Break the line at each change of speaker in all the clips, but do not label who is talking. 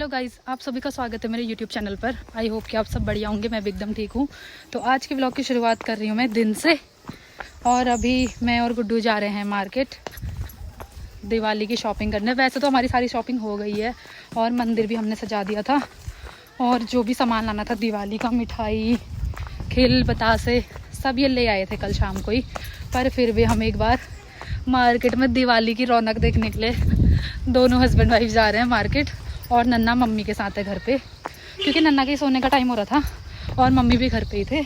Hello guys, आप सभी का स्वागत है मेरे यूट्यूब चैनल पर। आई होप कि आप सब बढ़िया होंगे। मैं भी एकदम ठीक हूँ। तो आज के व्लॉग की शुरुआत कर रही हूँ मैं दिन से। और अभी मैं और गुड्डू जा रहे हैं मार्केट दिवाली की शॉपिंग करने। वैसे तो हमारी सारी शॉपिंग हो गई है और मंदिर भी हमने सजा दिया था। और जो भी सामान लाना था दिवाली का, मिठाई, खिल, बतासे, सब ये ले आए थे कल शाम को ही। पर फिर भी हम एक बार मार्केट में दिवाली की रौनक देखने के लिए दोनों हस्बैंड वाइफ जा रहे हैं मार्केट। और नन्ना मम्मी के साथ है घर पे, क्योंकि नन्ना के सोने का टाइम हो रहा था और मम्मी भी घर पे ही थे।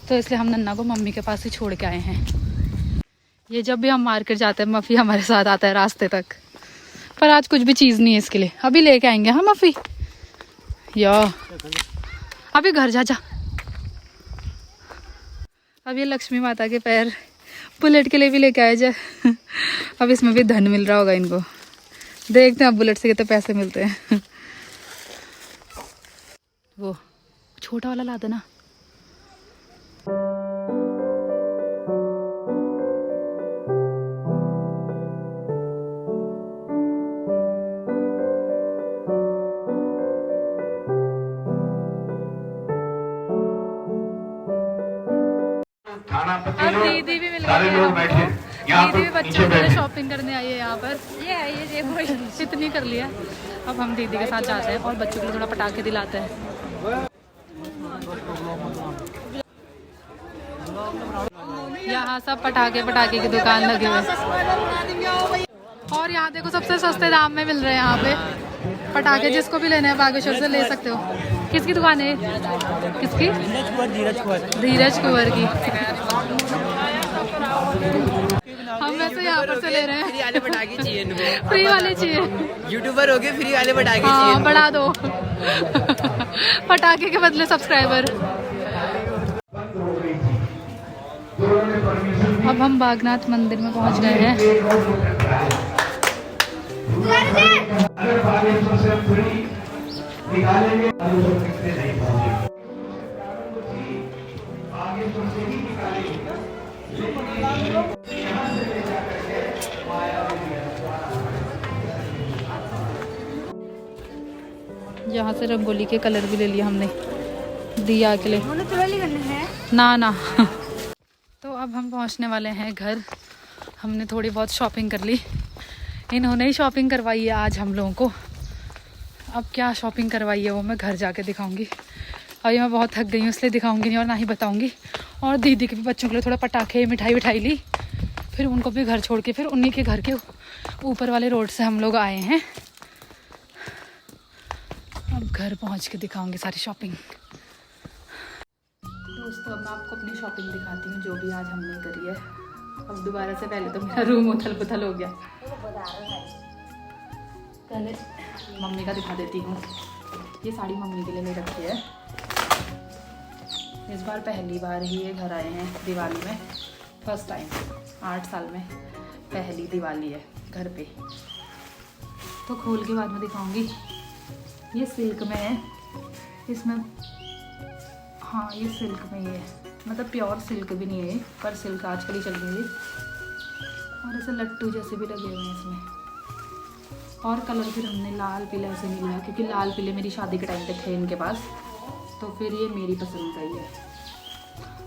तो इसलिए हम नन्ना को मम्मी के पास ही छोड़ के आए हैं। ये जब भी हम मार्केट जाते हैं मफ़ी हमारे साथ आता है रास्ते तक। पर आज कुछ भी चीज़ नहीं है इसके लिए, अभी लेके आएंगे। हाँ मफ़ी, या अभी घर जा। अब ये लक्ष्मी माता के पैर बुलेट के लिए भी लेके आए जाए। अब इसमें भी धन मिल रहा होगा इनको। देखते हैं अब बुलेट से कितने पैसे मिलते हैं। वो छोटा वाला ला देना। अब दीदी भी मिल गई है। दीदी भी बच्चों के लिए शॉपिंग करने आई है यहाँ पर। ये इतनी कर लिया। अब हम दीदी के साथ जाते हैं और बच्चों के लिए थोड़ा पटाखे दिलाते हैं। यहाँ सब पटाखे की दुकान लगी हुई। और यहाँ देखो सबसे सस्ते दाम में मिल रहे हैं यहाँ पे पटाखे। जिसको भी लेने हैं बागेश्वर से ले सकते हो। किसकी दुकान है? किसकी? धीरज कुंवर की। हम वैसे यहाँ पर से ले रहे हैं।
फ्री वाले पटाखे चाहिए इनको।
फ्री वाले चाहिए।
यूट्यूबर हो गए, फ्री वाले पटाखे चाहिए।
हाँ, बढ़ा दो। पटाखे के बदले सब्सक्राइबर। अब हम बागनाथ मंदिर में पहुंच गए हैं। यहाँ से रंगोली के कलर भी ले लिया हमने दिया के लिए। ना तो अब हम पहुँचने वाले हैं घर। हमने थोड़ी बहुत शॉपिंग कर ली। इन्होंने ही शॉपिंग करवाई है आज हम लोगों को। अब क्या शॉपिंग करवाई है वो मैं घर जाके दिखाऊंगी। अभी मैं बहुत थक गई हूँ इसलिए दिखाऊंगी नहीं और ना ही बताऊंगी। और दीदी के भी बच्चों के लिए थोड़ा पटाखे, मिठाई ली। फिर उनको भी घर छोड़ के फिर उन्हीं के घर के ऊपर वाले रोड से हम लोग आए हैं। अब घर पहुंच के दिखाऊंगी सारी शॉपिंग। दोस्तों अब मैं आपको अपनी शॉपिंग दिखाती हूँ जो भी आज हमने करी है। अब दोबारा से पहले तो मेरा रूम उथल पुथल हो गया। पहले मम्मी का दिखा देती हूँ। ये साड़ी मम्मी के लिए ले रखी है। इस बार पहली बार ही ये घर आए हैं दिवाली में। फर्स्ट टाइम 8 साल में पहली दिवाली है घर पे। तो खोल के बाद में दिखाऊंगी। ये सिल्क में है। इसमें हाँ ये सिल्क में ही है, मतलब प्योर सिल्क भी नहीं है पर सिल्क आजकल ही चल रही है। और ऐसे लट्टू जैसे भी लगे हुए हैं इसमें। और कलर फिर हमने लाल पीला ऐसे नहीं लिया क्योंकि लाल पीले मेरी शादी के टाइम पे थे इनके पास। तो फिर ये मेरी पसंद का ही है।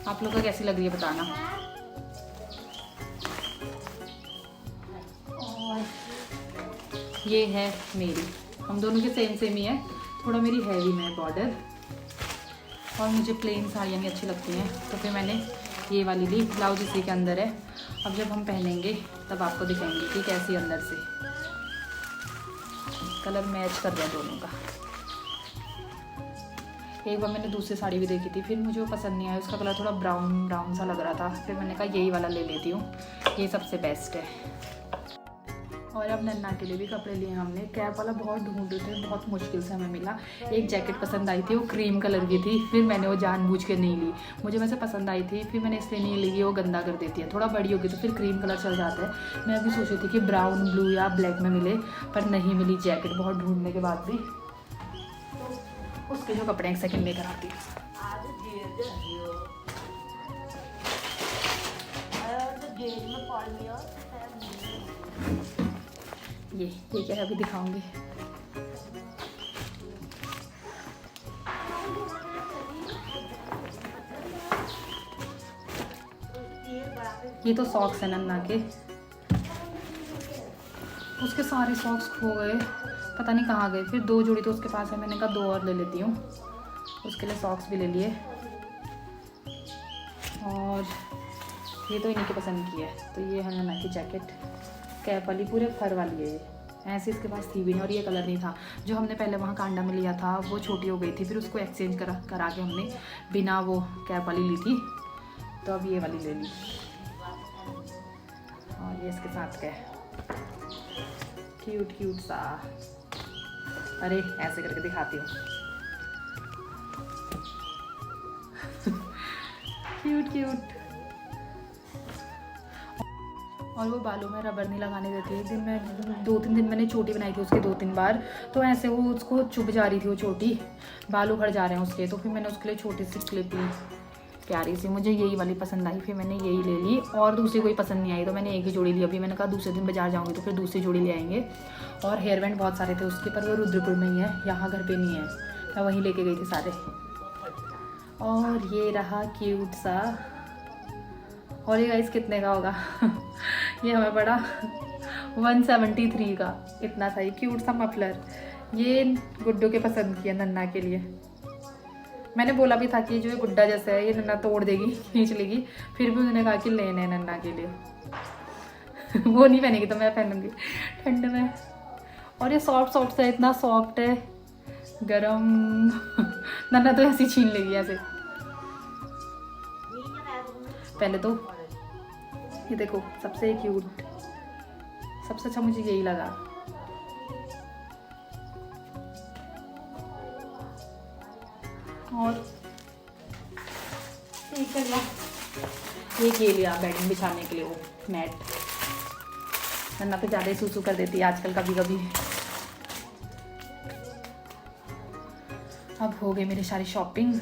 आप लोग को कैसी लग रही है बताना। और ये है मेरी, हम दोनों के सेम ही है। थोड़ा मेरी हैवी में बॉर्डर। और मुझे प्लेन साड़ियाँ भी अच्छी लगती हैं तो फिर मैंने ये वाली ली। ब्लाउज इसी के अंदर है। अब जब हम पहनेंगे तब आपको दिखाएंगे कि कैसी अंदर से कलर मैच कर रहा है दोनों का। एक बार मैंने दूसरी साड़ी भी देखी थी, फिर मुझे वो पसंद नहीं आया। उसका कलर थोड़ा ब्राउन सा लग रहा था। फिर मैंने कहा यही वाला ले लेती हूँ, ये सबसे बेस्ट है। और अब नन्ना के लिए भी कपड़े लिए हमने। कैप वाला बहुत ढूंढते थे, बहुत मुश्किल से हमें मिला। एक जैकेट पसंद आई थी, वो क्रीम कलर की थी। फिर मैंने वो जानबूझ के नहीं ली। मुझे वैसे पसंद आई थी, फिर मैंने इसलिए नहीं ली, वो गंदा कर देती है। थोड़ा बड़ी होगी तो फिर क्रीम कलर चल जाता है। मैं अभी सोच रही थी कि ब्राउन, ब्लू या ब्लैक में मिले, पर नहीं मिली जैकेट बहुत ढूंढने के बाद भी। उसके जो कपड़े एक सेकेंड लेकर आती हूँ। ये क्या है अभी दिखाऊंगी। ये तो सॉक्स है नन्ना के, उसके सारे सॉक्स खो गए, पता नहीं कहाँ गए। फिर 2 जोड़ी तो उसके पास है, मैंने कहा 2 और ले लेती हूँ। उसके लिए सॉक्स भी ले लिए। और ये तो इन्हीं के पसंद की है, तो ये है नन्ना की जैकेट, कैप वाली, पूरे फर वाली है ये। ऐसे इसके पास थी भी नहीं, और ये कलर नहीं था जो हमने पहले वहाँ कांडा में लिया था, वो छोटी हो गई थी, फिर उसको एक्सचेंज करा के हमने बिना वो कैप वाली ली थी, तो अब ये वाली ले ली। और ये इसके साथ का है, क्यूट क्यूट सा। अरे ऐसे करके दिखाती हूँ। Cute cute. और वो बालों में रबर नहीं लगाने देती। एक दिन मैं 2-3 दिन मैंने चोटी बनाई थी उसके 2-3 बार, तो ऐसे वो उसको चुभ जा रही थी वो चोटी, बाल उखड़ जा रहे हैं उसके, तो फिर मैंने उसके लिए छोटी सी क्लिप ली प्यारी सी, मुझे यही वाली पसंद आई, फिर मैंने यही ले ली। और दूसरी कोई पसंद नहीं आई तो मैंने एक ही जोड़ी ली। अभी मैंने कहा दूसरे दिन बाजार जाऊँगी तो फिर दूसरी जोड़ी ले आएंगे। और हेयर बैंड बहुत सारे थे उसके, पर वो रुद्रपुर में ही है, यहाँ घर पे नहीं है, मैं वहीं लेके गई थी सारे। और ये रहा क्यूट सा। और ये गाइस कितने का होगा? ये हमें पड़ा 173 का, इतना सा ही क्यूट सा मफलर। ये गुड्डू के पसंद किया नन्ना के लिए। मैंने बोला भी था कि जो ये गुड्डा जैसा है ये नन्ना तोड़ देगी, खींच लेगी, फिर भी उन्होंने कहा कि लेने हैं नन्ना के लिए। वो नहीं पहनेगी तो मैं पहनूंगी ठंड में। और ये सॉफ्ट है, इतना सॉफ्ट है, गरम। नन्ना तो ऐसी छीन लेगी ऐसे। पहले तो ये देखो, सबसे क्यूट, सबसे अच्छा मुझे यही लगा। और एक ये लिया बेड में बिछाने के लिए, वो मैट। नन्ना तो ज़्यादा ही सूसू कर देती है आजकल कभी कभी। अब हो गई मेरी सारी शॉपिंग।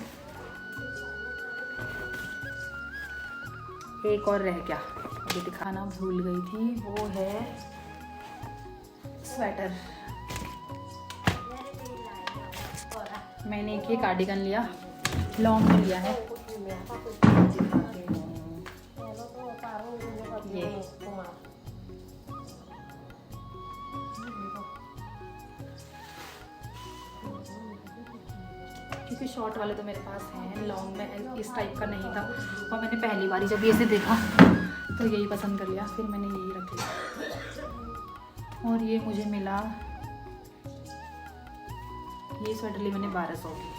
एक और रह गया, अभी दिखाना भूल गई थी, वो है स्वेटर। मैंने एक ये कार्डिगन लिया, लॉन्ग में लिया है ये। क्योंकि शॉर्ट वाले तो मेरे पास हैं, लॉन्ग में इस टाइप का नहीं था, और मैंने पहली बार जब ये से देखा तो यही पसंद कर लिया, फिर मैंने यही रख लिया। और ये मुझे मिला, ये स्वेटर ली मैंने 1200 की।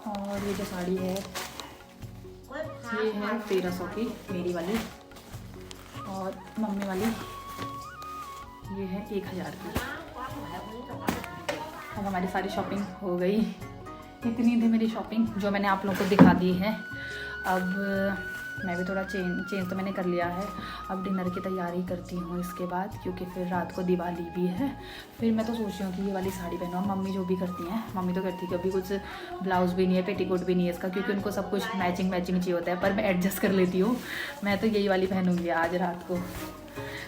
और ये जो साड़ी है ये है 1300 की, मेरी वाली। और मम्मी वाली ये है 1000 की। अब हमारी सारी शॉपिंग हो गई। इतनी थी मेरी शॉपिंग जो मैंने आप लोगों को दिखा दी है। अब मैं भी थोड़ा चेंज तो मैंने कर लिया है। अब डिनर की तैयारी करती हूँ इसके बाद, क्योंकि फिर रात को दिवाली भी है। फिर मैं तो सोच रही हूँ कि ये वाली साड़ी पहनूँ। मम्मी जो भी करती हैं, मम्मी तो करती है कि अभी कुछ ब्लाउज़ भी नहीं है, पेटीकोट भी नहीं है इसका, क्योंकि उनको सब कुछ मैचिंग चाहिए होता है, पर मैं एडजस्ट कर लेती हूँ। मैं तो यही वाली पहनूँगी आज रात को।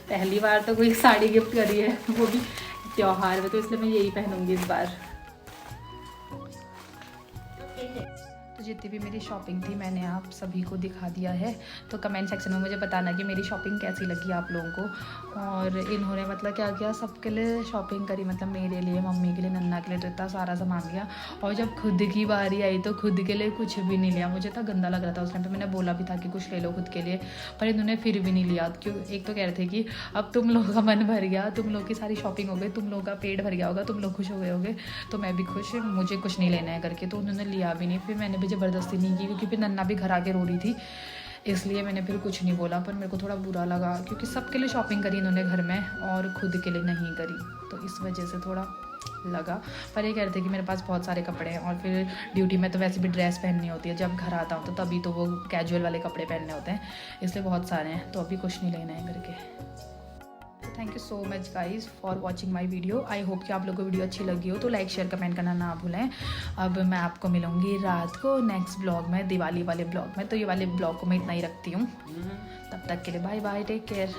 पहली बार तो कोई साड़ी गिफ्ट करी है, वो भी त्योहार में, तो इसलिए मैं यही पहनूँगी इस बार। तो जितनी भी मेरी शॉपिंग थी मैंने आप सभी को दिखा दिया है। तो कमेंट सेक्शन में मुझे बताना कि मेरी शॉपिंग कैसी लगी आप लोगों को। और इन्होंने मतलब क्या किया, सबके लिए शॉपिंग करी, मतलब मेरे लिए, मम्मी के लिए, नन्ना के लिए, तो इतना सारा सामान लिया। और जब खुद की बारी आई तो खुद के लिए कुछ भी नहीं लिया। मुझे तो गंदा लग रहा था उस टाइम पे, मैंने बोला भी था कि कुछ ले लो खुद के लिए, पर इन्होंने फिर भी नहीं लिया। क्यों? एक तो कह रहे थे कि अब तुम लोगों का मन भर गया, तुम लोग की सारी शॉपिंग हो गई, तुम लोगों का पेट भर गया होगा, तुम लोग खुश हो गए होगे, तो मैं भी खुश, मुझे कुछ नहीं लेना है करके। तो उन्होंने लिया भी नहीं। फिर मैंने भी ज़बरदस्ती नहीं की, क्योंकि फिर नन्ना भी घर आके रो रही थी, इसलिए मैंने फिर कुछ नहीं बोला। पर मेरे को थोड़ा बुरा लगा, क्योंकि सबके लिए शॉपिंग करी इन्होंने घर में और खुद के लिए नहीं करी, तो इस वजह से थोड़ा लगा। पर ये कह रहे थे कि मेरे पास बहुत सारे कपड़े हैं, और फिर ड्यूटी में तो वैसे भी ड्रेस पहननी होती है, जब घर आता हूँ तो तभी तो वो कैजुअल वाले कपड़े पहनने होते हैं, इसलिए बहुत सारे हैं, तो अभी कुछ नहीं लेना है करके। Thank you so much guys for watching my video. I hope कि आप लोगों को वीडियो अच्छी लगी हो, तो लाइक शेयर कमेंट करना ना भूलें। अब मैं आपको मिलूँगी रात को नेक्स्ट ब्लॉग में, दिवाली वाले ब्लॉग में। तो ये वाले ब्लॉग को मैं इतना ही रखती हूँ, तब तक के लिए बाय बाय, टेक केयर।